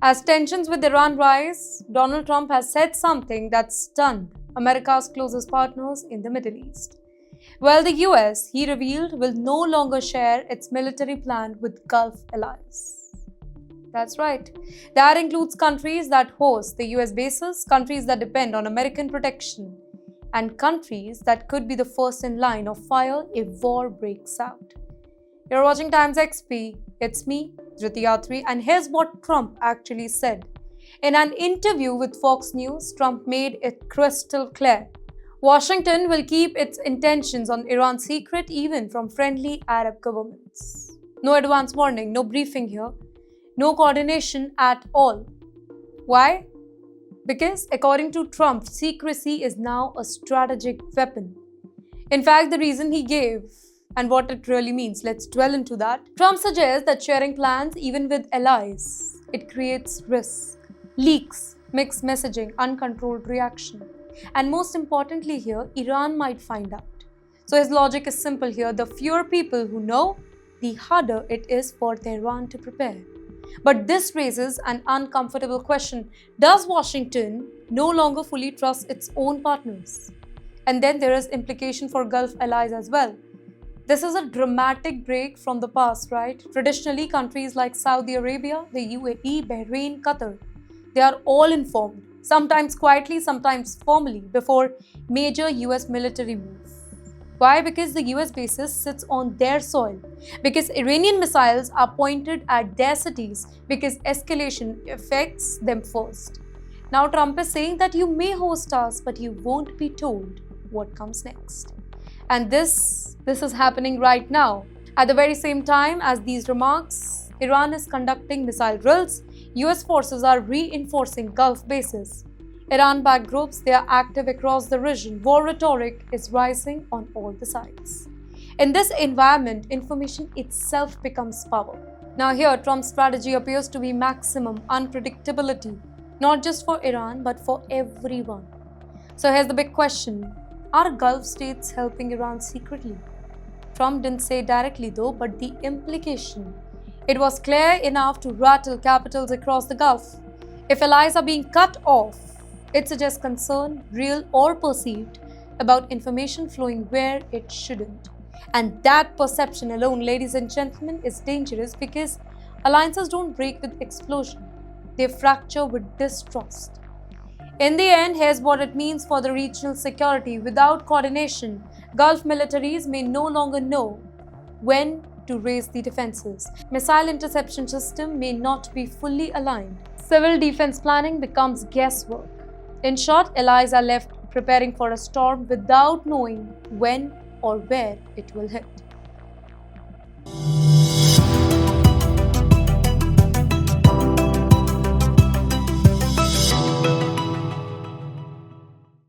As tensions with Iran rise, Donald Trump has said something that stunned America's closest partners in the Middle East. Well, the US, he revealed, will no longer share its military plan with Gulf allies. That's right. That includes countries that host the US bases, countries that depend on American protection, and countries that could be the first in line of fire if war breaks out. You're watching TimesXP. It's me, Dhriti, and here's what Trump actually said. In an interview with Fox News, Trump made it crystal clear. Washington will keep its intentions on Iran secret even from friendly Arab governments. No advance warning, no briefing here, no coordination at all. Why? Because according to Trump, secrecy is now a strategic weapon. In fact, the reason he gave and what it really means, let's dwell into that. Trump suggests that sharing plans, even with allies, it creates risk, leaks, mixed messaging, uncontrolled reaction. And most importantly here, Iran might find out. So his logic is simple here. The fewer people who know, the harder it is for Tehran to prepare. But this raises an uncomfortable question. Does Washington no longer fully trust its own partners? And then there is implication for Gulf allies as well. This is a dramatic break from the past, right? Traditionally, countries like Saudi Arabia, the UAE, Bahrain, Qatar, they are all informed, sometimes quietly, sometimes formally, before major US military moves. Why? Because the US bases sits on their soil, because Iranian missiles are pointed at their cities, because escalation affects them first. Now Trump is saying that you may host us, but you won't be told what comes next. And this is happening right now. At the very same time as these remarks, Iran is conducting missile drills. US forces are reinforcing Gulf bases. Iran-backed groups, they are active across the region. War rhetoric is rising on all the sides. In this environment, information itself becomes power. Now here, Trump's strategy appears to be maximum unpredictability, not just for Iran, but for everyone. So here's the big question. Are Gulf states helping Iran secretly? Trump didn't say directly though, but the implication, it was clear enough to rattle capitals across the Gulf. If allies are being cut off, it suggests concern, real or perceived, about information flowing where it shouldn't. And that perception alone, ladies and gentlemen, is dangerous because alliances don't break with explosion. They fracture with distrust. In the end, here's what it means for the regional security. Without coordination, Gulf militaries may no longer know when to raise the defenses. Missile interception system may not be fully aligned. Civil defense planning becomes guesswork. In short, allies are left preparing for a storm without knowing when or where it will hit.